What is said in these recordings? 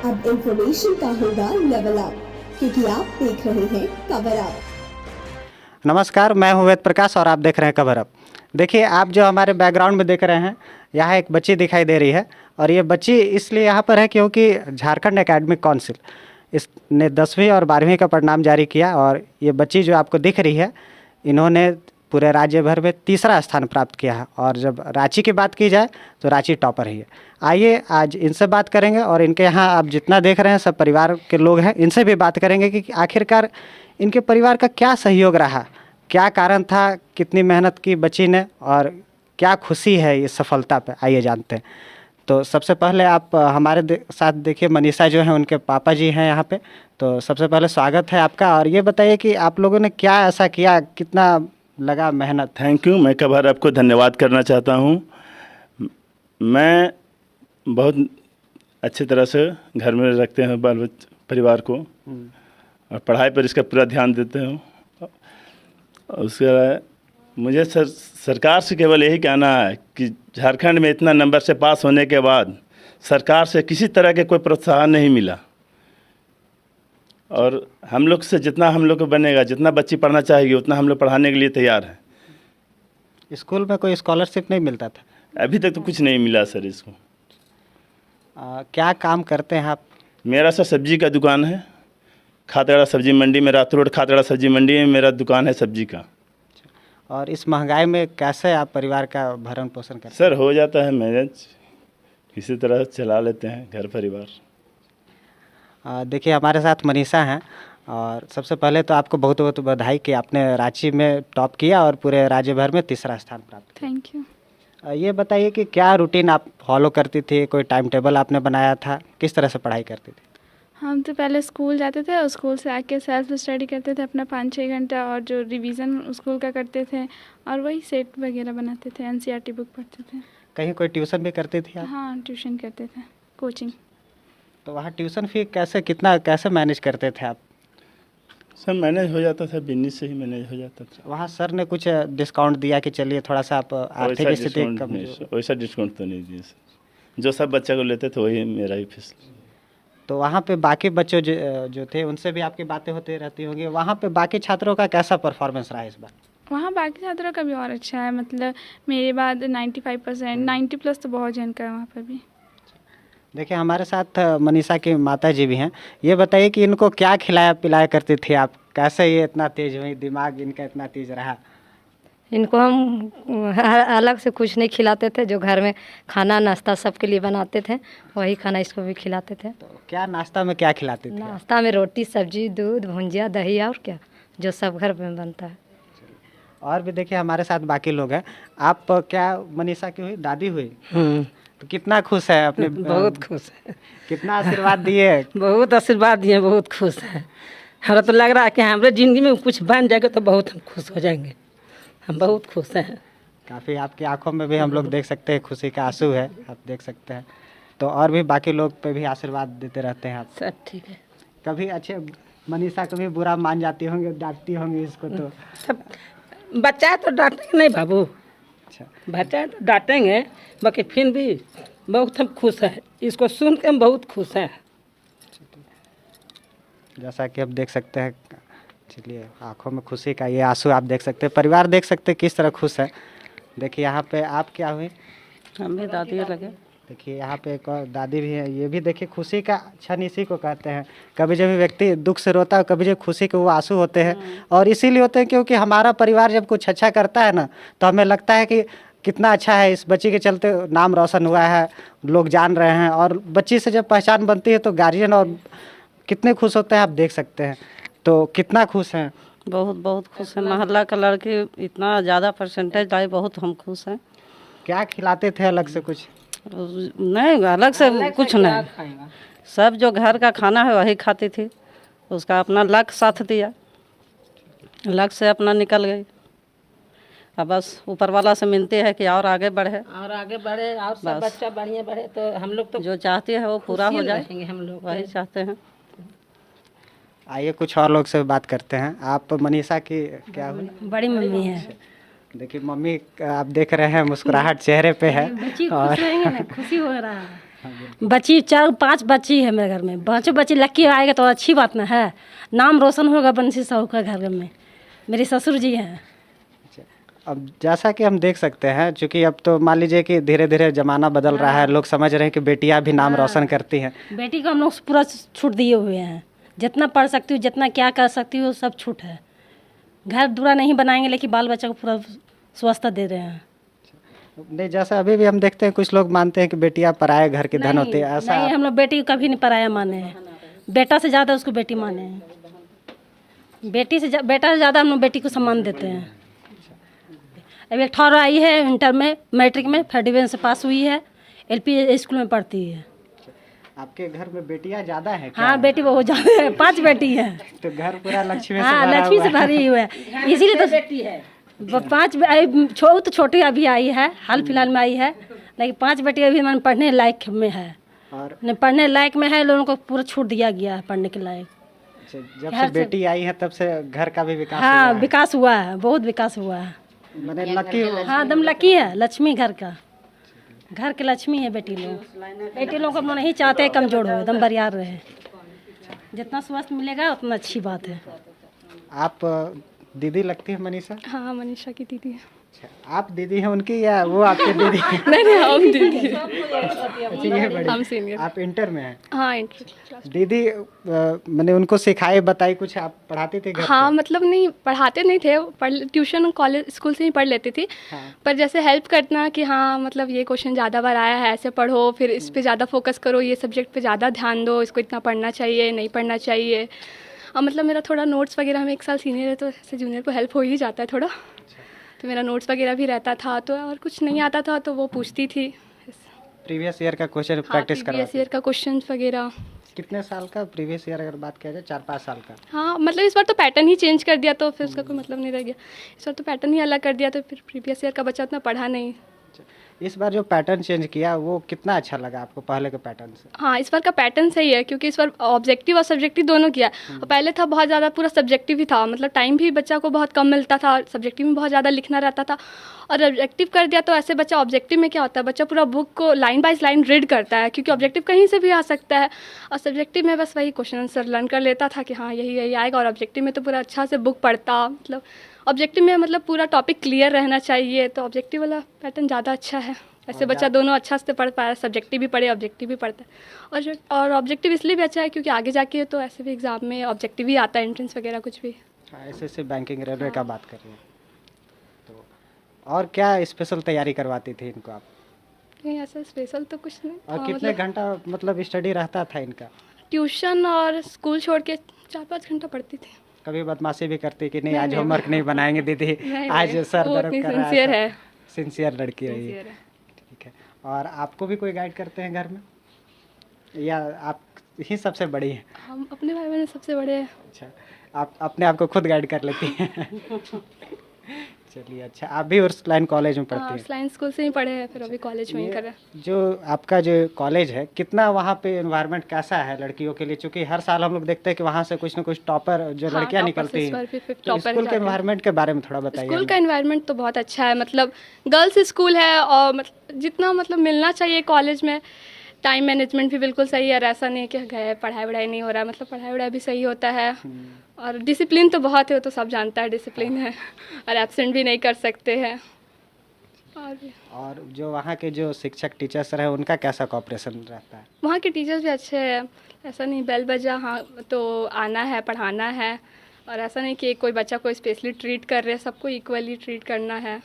अब इंफॉर्मेशन का होगा लेवल अप, क्योंकि आप देख रहे हैं कवर अप। नमस्कार, मैं हूं वेद प्रकाश और आप देख रहे हैं कवर अप। देखिए, आप जो हमारे बैकग्राउंड में देख रहे हैं, यहाँ एक बच्ची दिखाई दे रही है और ये बच्ची इसलिए यहाँ पर है क्योंकि झारखंड एकेडमिक काउंसिल इसने 10वीं और 12वीं का परिणाम जारी किया और ये बच्ची जो आपको दिख रही है, इन्होंने पूरे राज्य भर में तीसरा स्थान प्राप्त किया है। और जब रांची की बात की जाए तो रांची टॉपर ही है। आइए आज इनसे बात करेंगे और इनके यहाँ आप जितना देख रहे हैं सब परिवार के लोग हैं, इनसे भी बात करेंगे कि आखिरकार इनके परिवार का क्या सहयोग रहा, क्या कारण था, कितनी मेहनत की बच्ची ने और क्या खुशी है इस सफलता पे। आइए जानते हैं। तो सबसे पहले आप हमारे साथ देखिए, मनीषा जो है उनके पापा जी हैं यहाँ पे। तो सबसे पहले स्वागत है आपका और ये बताइए कि आप लोगों ने क्या ऐसा किया, कितना लगा मेहनत। Thank you. मैं कभार आपको धन्यवाद करना चाहता हूँ। मैं बहुत अच्छी तरह से घर में रखते हैं बाल परिवार को और पढ़ाई पर इसका पूरा ध्यान देते हूँ। उसके मुझे सरकार से केवल यही कहना है कि झारखंड में इतना नंबर से पास होने के बाद सरकार से किसी तरह के कोई प्रोत्साहन नहीं मिला और हम लोग से जितना हम लोग को बनेगा, जितना बच्ची पढ़ना चाहेगी उतना हम लोग पढ़ाने के लिए तैयार हैं। स्कूल में कोई स्कॉलरशिप नहीं मिलता था? अभी तक तो कुछ नहीं मिला सर इसको। क्या काम करते हैं आप? मेरा सर सब्जी का दुकान है, खातड़ा सब्जी मंडी में, रात रोड खातड़ा सब्जी मंडी में मेरा दुकान है सब्जी का। और इस महंगाई में कैसे आप परिवार का भरण पोषण करते हैं? सर हो जाता है मैनेज, किसी तरह चला लेते हैं घर परिवार। देखिए, हमारे साथ मनीषा हैं और सबसे पहले तो आपको बहुत बहुत बधाई कि आपने रांची में टॉप किया और पूरे राज्य भर में तीसरा स्थान प्राप्त किया। Thank you. ये बताइए कि क्या रूटीन आप फॉलो करती थी, कोई टाइम टेबल आपने बनाया था, किस तरह से पढ़ाई करती थी? हम तो पहले स्कूल जाते थे और स्कूल से आके सेल्फ स्टडी करते थे अपना 5-6 घंटा, और जो रिवीजन स्कूल का करते थे और वही सेट वगैरह बनाते थे, एनसीईआरटी बुक पढ़ते थे। कहीं कोई ट्यूशन भी करती थी आप? हाँ, ट्यूशन करते थे, कोचिंग। तो वहाँ ट्यूशन फी कैसे मैनेज करते थे आप? सब मैनेज हो जाता था, बिजनेस से ही मैनेज हो जाता था। वहाँ सर ने कुछ डिस्काउंट दिया कि चलिए थोड़ा सा आप आर्थिक स्थिति कमजोर? वैसा डिस्काउंट तो नहीं दिया सर, जो सब बच्चा को लेते थे वही मेरा ही फीस। तो वहाँ पे बाकी बच्चों जो थे उनसे भी आपकी बातें होती रहती होंगी। वहाँ पे बाकी छात्रों का कैसा परफॉर्मेंस रहा इस बार? वहाँ बाकी छात्रों का भी और अच्छा है, मतलब मेरे बाद 95%, 90+ तो बहुत जन का है वहाँ पर भी। देखिए, हमारे साथ मनीषा की माता जी भी हैं। ये बताइए कि इनको क्या खिलाया पिलाया करती थी आप, कैसे ये इतना तेज हुई, दिमाग इनका इतना तेज रहा? इनको हम अलग से कुछ नहीं खिलाते थे, जो घर में खाना नाश्ता सबके लिए बनाते थे वही खाना इसको भी खिलाते थे। तो क्या नाश्ता में क्या खिलाते थे? नाश्ता में रोटी सब्जी दूध भुंजिया दही और क्या जो सब घर में बनता है। और भी देखिए हमारे साथ बाकी लोग हैं। आप क्या मनीषा की हुई दादी हुई? तो कितना खुश है अपने? बहुत खुश है। कितना आशीर्वाद दिए? बहुत आशीर्वाद दिए, बहुत खुश है। हमें तो लग रहा है कि हमारे ज़िंदगी में कुछ बन जाएगा तो बहुत हम खुश हो जाएंगे। हम बहुत खुश हैं। काफ़ी आपकी आंखों में भी हम लोग देख सकते हैं खुशी का आंसू है, आप देख सकते हैं। तो और भी बाकी लोग पे भी आशीर्वाद देते रहते हैं आप? सब ठीक है। कभी अच्छे मनीषा कभी बुरा मान जाती होंगी, डांटती होंगी इसको? तो सब बच्चा तो डांटेंगे नहीं बाबू। अच्छा, बच्चा तो डांटेंगे, बाकी फिर भी बहुत हम खुश हैं। इसको सुन के हम बहुत खुश हैं। जैसा कि आप देख सकते हैं, चलिए, आंखों में खुशी का ये आंसू आप देख सकते हैं, परिवार देख सकते हैं किस तरह खुश है। देखिए यहाँ पे आप क्या हुई? हमें दादी लगे। देखिए यहाँ पे एक और दादी भी है। ये भी देखिए खुशी का क्षण इसी को कहते हैं। कभी जब व्यक्ति दुख से रोता है, कभी जब खुशी के वो आंसू होते हैं, और इसीलिए होते हैं क्योंकि हमारा परिवार जब कुछ अच्छा करता है ना, तो हमें लगता है कि कितना अच्छा है, इस बच्ची के चलते नाम रोशन हुआ है, लोग जान रहे हैं। और बच्ची से जब पहचान बनती है तो गार्जियन और कितने खुश होते हैं आप देख सकते हैं। तो कितना खुश हैं? बहुत बहुत खुश है। मोहल्ला का लड़के इतना ज़्यादा परसेंटेज लाए, बहुत हम खुश हैं। क्या खिलाते थे अलग से कुछ? नहीं, अलग से कुछ नहीं, सब जो घर का खाना है वही खाती थी। उसका अपना लक साथ दिया, लक से अपना निकल गई। अब बस ऊपर वाला से मिलते हैं कि और आगे बढ़े और सब बच्चा बढ़िया बढ़े, तो हम लोग तो जो चाहती है वो पूरा हो जाए, हम लोग वही चाहते हैं। आइए कुछ और लोग से बात करते हैं। आप मनीषा की क्या हुई? बड़ी मम्मी है। देखिए मम्मी, आप देख रहे हैं मुस्कुराहट चेहरे पे है और खुशी हो रहा है। बच्ची 4-5 बच्ची है मेरे घर में, 5 बच्ची लक्की आएगा तो अच्छी बात ना है, नाम रोशन होगा बंसी साहू का घर में। मेरे ससुर जी हैं। अब जैसा कि हम देख सकते हैं, चूँकि अब तो मान लीजिए कि धीरे धीरे ज़माना बदल रहा है, लोग समझ रहे हैं कि बेटियां भी नाम रोशन करती हैं। बेटी को हम लोग पूरा छूट दिए हुए हैं, जितना पढ़ सकती हूँ, जितना क्या कर सकती हूँ, सब छूट है। घर दूरा नहीं बनाएंगे लेकिन बाल बच्चा को पूरा व्यवस्था दे रहे हैं। नहीं, जैसा अभी भी हम देखते हैं कुछ लोग मानते हैं कि बेटियां पराये घर की धन होती है, ऐसा नहीं, हम लोग बेटी को कभी नहीं पराया माने हैं, बेटा से ज़्यादा उसको बेटी माने हैं। बेटा से ज़्यादा हम लोग बेटी को सम्मान देते हैं। अभी एक ठौर आई है इंटर में, मैट्रिक में फर्स्ट डिवीजन से पास हुई है, LP स्कूल में पढ़ती है। आपके घर में बेटियां ज़्यादा है क्या? हाँ, बेटी बहुत ज़्यादा है, 5 बेटी है। तो घर पूरा लक्ष्मी से हाँ, भरा लक्ष्मी हुआ से भरी हुई है, इसीलिए तो बेटी है। 5 तो छोटी अभी आई है, हाल फिलहाल में आई है, लेकिन 5 बेटी अभी मन पढ़ने लायक में है। और नहीं पढ़ने लायक में है, लोगों को पूरा छूट दिया गया है पढ़ने के लायक। जब से बेटी आई है तब से घर का भी विकास हाँ, हुआ है। विकास हुआ है, बहुत विकास हुआ है। मैंने लकी हाँ, एकदम लकी है, लक्ष्मी घर का, घर के लक्ष्मी है बेटी लोग। बेटी लोग हम लोग नहीं चाहते कमजोर हो, एकदम बरियार रहे। जितना स्वस्थ मिलेगा उतना अच्छी बात है। आप दीदी लगती है मनीषा? हाँ, मनीषा की दीदी है। अच्छा, आप दीदी हैं उनकी या वो आपकी दीदी? नहीं, हम दीदी हैं। अच्छा, ये बड़ी। हम सीनियर। आप इंटर में हैं? हाँ, इंटर क्लास। दीदी मैंने उनको सिखाई बताई कुछ, आप पढ़ाती थी घर हाँ, मतलब नहीं पढ़ाते नहीं थे, ट्यूशन कॉलेज स्कूल से ही पढ़ लेती थी। हाँ। पर जैसे हेल्प करना कि हाँ मतलब ये क्वेश्चन ज़्यादा बार आया है, ऐसे पढ़ो, फिर इस पे ज़्यादा फोकस करो, ये सब्जेक्ट पे ज़्यादा ध्यान दो, इसको इतना पढ़ना चाहिए, नहीं पढ़ना चाहिए। और मतलब मेरा थोड़ा नोट्स वगैरह, हम 1 साल सीनियर है तो ऐसे जूनियर को हेल्प हो ही जाता है थोड़ा। तो मेरा नोट्स वगैरह भी रहता था, तो और कुछ नहीं आता था तो वो पूछती थी। प्रीवियस ईयर का क्वेश्चन प्रैक्टिस करवाती? प्रीवियस ईयर का क्वेश्चन वगैरह। कितने साल का प्रीवियस ईयर अगर बात किया जाए? 4-5 साल का? हाँ, मतलब इस बार तो पैटर्न ही चेंज कर दिया तो फिर उसका कोई मतलब नहीं रह गया। इस बार तो पैटर्न ही अलग कर दिया तो फिर प्रीवियस ईयर का बच्चा उतना पढ़ा नहीं। इस बार जो पैटर्न चेंज किया वो कितना अच्छा लगा आपको पहले के पैटर्न से? हाँ, इस बार का पैटर्न सही है क्योंकि इस बार ऑब्जेक्टिव और सब्जेक्टिव दोनों किया। और पहले था बहुत ज़्यादा पूरा सब्जेक्टिव ही था, मतलब टाइम भी बच्चा को बहुत कम मिलता था, सब्जेक्टिव में बहुत ज़्यादा लिखना रहता था। और ऑब्जेक्टिव कर दिया तो ऐसे बच्चा, ऑब्जेक्टिव में क्या होता है, बच्चा पूरा बुक को लाइन बाय लाइन रीड करता है क्योंकि ऑब्जेक्टिव कहीं से भी आ सकता है। और सब्जेक्टिव में बस वही क्वेश्चन आंसर लर्न कर लेता था कि हाँ यही यही आएगा। और ऑब्जेक्टिव में तो पूरा अच्छा से बुक पढ़ता, मतलब ऑब्जेक्टिव में मतलब पूरा टॉपिक क्लियर रहना चाहिए, तो ऑब्जेक्टिव वाला पैटर्न ज़्यादा अच्छा है। ऐसे बच्चा दोनों अच्छा से पढ़ पाया, सब्जेक्टिव भी पढ़े, ऑब्जेक्टिव भी पढ़ता है। और ऑब्जेक्टिव इसलिए भी अच्छा है क्योंकि आगे जाके तो ऐसे भी एग्जाम में ऑब्जेक्टिव ही आता है, एंट्रेंस वगैरह कुछ भी। SSC बैंकिंग रेलवे का बात कर रही हैं तो और क्या स्पेशल तैयारी करवाती थी इनको आप? नहीं, ऐसा स्पेशल तो कुछ नहीं। और कितने घंटा मतलब स्टडी रहता था इनका? ट्यूशन और स्कूल छोड़ के 4-5 घंटा पढ़ती थी। कभी बदमाशी भी करती कि नहीं आज होमवर्क नहीं बनाएंगे दीदी, आज नहीं, सर वो दर्द इतनी कर रहा सिंसियर है। सिंसियर लड़की रही है। सिंसियर है। ठीक है। और आपको भी कोई गाइड करते हैं घर में या आप ही सबसे बड़ी हैं? हम अपने भाई बहन सबसे बड़े हैं। अच्छा, आप अपने आप को खुद गाइड कर लेती हैं। चलिए, अच्छा, आप भी उस लाइन कॉलेज में पढ़ती हैं? लाइन स्कूल से ही पढ़े हैं, फिर अभी कॉलेज में ही कर रहे हैं। जो आपका जो कॉलेज है, कितना वहाँ पे एनवायरनमेंट कैसा है लड़कियों के लिए? क्योंकि हर साल हम लोग देखते हैं कि वहाँ से कुछ ना कुछ टॉपर जो लड़कियाँ निकलती हैं, तो स्कूल के एनवायरनमेंट के बारे में थोड़ा बताइए। स्कूल का एनवायरनमेंट तो बहुत अच्छा है, मतलब गर्ल्स स्कूल है और मतलब जितना मतलब मिलना चाहिए कॉलेज में, टाइम मैनेजमेंट भी बिल्कुल सही है। ऐसा नहीं कि गए पढ़ाई वढ़ाई नहीं हो रहा है, मतलब पढ़ाई वढ़ाई भी सही होता है। और डिसिप्लिन तो बहुत है, वो तो सब जानता है डिसिप्लिन है, और एब्सेंट भी नहीं कर सकते हैं। और जो वहाँ के जो शिक्षक टीचर्स रहे उनका कैसा कॉपरेशन रहता है? वहाँ के टीचर्स भी अच्छे हैं, ऐसा नहीं बेल बजा हाँ तो आना है पढ़ाना है, और ऐसा नहीं कि कोई बच्चा को स्पेशली ट्रीट कर रहे हैं, सबको इक्वली ट्रीट करना है।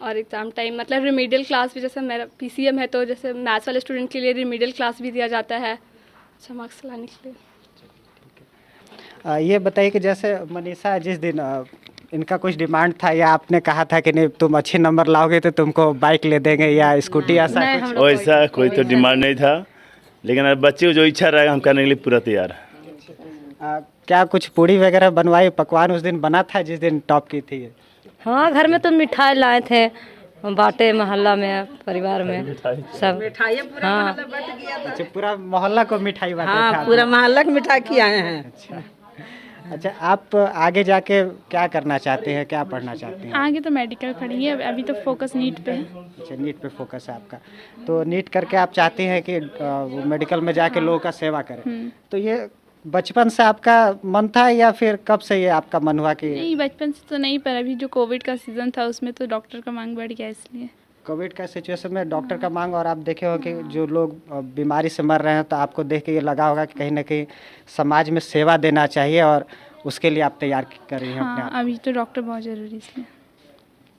और एग्ज़ाम टाइम मतलब रिमीडियल क्लास भी, जैसे मेरा PCM है तो जैसे मैथ्स वाले स्टूडेंट के लिए रिमीडियल क्लास भी दिया जाता है अच्छा मार्क्स लाने के लिए। ये बताइए कि जैसे मनीषा जिस दिन इनका कुछ डिमांड था या आपने कहा था कि नहीं तुम अच्छे नंबर लाओगे तो तुमको बाइक ले देंगे या स्कूटी, ऐसा कुछ? वैसा कोई तो डिमांड नहीं था, लेकिन अब बच्चे को जो इच्छा रहेगा हम करने के लिए पूरा तैयार है। क्या कुछ पूड़ी वगैरह बनवाई, पकवान उस दिन बना था जिस दिन टॉप की थी? हाँ, घर में तो मिठाई लाए थे, बांटे मोहल्ला में, परिवार में सब मिठाई पूरा हाँ। मोहल्ला बट गया था। अच्छा, पूरा मोहल्ला को मिठाई बांटा हाँ, था? पूरा मोहल्ला की मिठाई खिलाए हैं। अच्छा, अच्छा, आप आगे जाके क्या करना चाहते हैं, क्या पढ़ना चाहते हैं? आगे तो मेडिकल पढ़ेंगे, अभी तो फोकस नीट पे है। अच्छा, नीट पे फोकस है आपका। तो नीट करके आप चाहते हैं कि वो मेडिकल में जाके लोगों का सेवा करें। तो ये बचपन से आपका मन था या फिर कब से ये आपका मन हुआ कि? नहीं, बचपन से तो नहीं, पर अभी जो कोविड का सीज़न था उसमें तो डॉक्टर का मांग बढ़ गया इसलिए। कोविड का सिचुएशन में डॉक्टर का मांग, और आप देखे हो कि जो लोग बीमारी से मर रहे हैं, तो आपको देख के ये लगा होगा कि कहीं ना कहीं समाज में सेवा देना चाहिए और उसके लिए आप तैयार कर रही हैं अपने हाँ, आप। अभी तो डॉक्टर बहुत ज़रूरी इसलिए।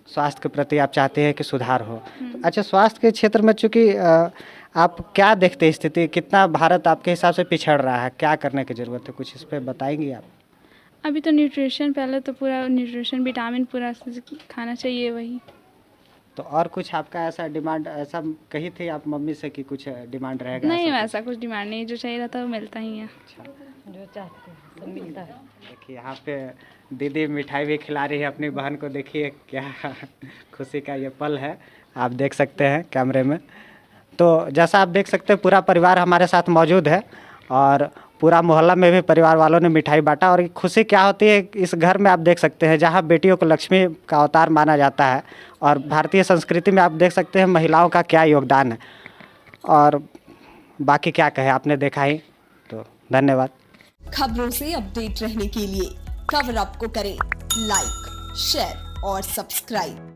स्वास्थ्य के प्रति आप चाहते हैं कि सुधार हो। अच्छा, स्वास्थ्य के क्षेत्र में चूँकि आप क्या देखते हैं स्थिति, कितना भारत आपके हिसाब से पिछड़ रहा है, क्या करने की ज़रूरत है, कुछ इस पर बताएंगी आप? अभी तो न्यूट्रिशन, पहले तो पूरा न्यूट्रिशन विटामिन पूरा खाना चाहिए वही। तो और कुछ आपका ऐसा डिमांड, ऐसा कही थी आप मम्मी से कि कुछ डिमांड रहेगा? नहीं, ऐसा वैसा कुछ डिमांड नहीं, जो चाहिए रहता है वो मिलता ही है। जो चाहते हैं सब मिलता है। देखिए, यहाँ पे दीदी मिठाई भी खिला रही है अपनी बहन को। देखिए क्या खुशी का ये पल है, आप देख सकते हैं कैमरे में। तो जैसा आप देख सकते हैं, पूरा परिवार हमारे साथ मौजूद है और पूरा मोहल्ला में भी परिवार वालों ने मिठाई बांटा। और खुशी क्या होती है इस घर में, आप देख सकते हैं, जहाँ बेटियों को लक्ष्मी का अवतार माना जाता है। और भारतीय संस्कृति में आप देख सकते हैं महिलाओं का क्या योगदान है। और बाकी क्या कहे, आपने देखा ही, तो धन्यवाद। खबरों से अपडेट रहने के लिए कवर अप को करें लाइक, शेयर और सब्सक्राइब।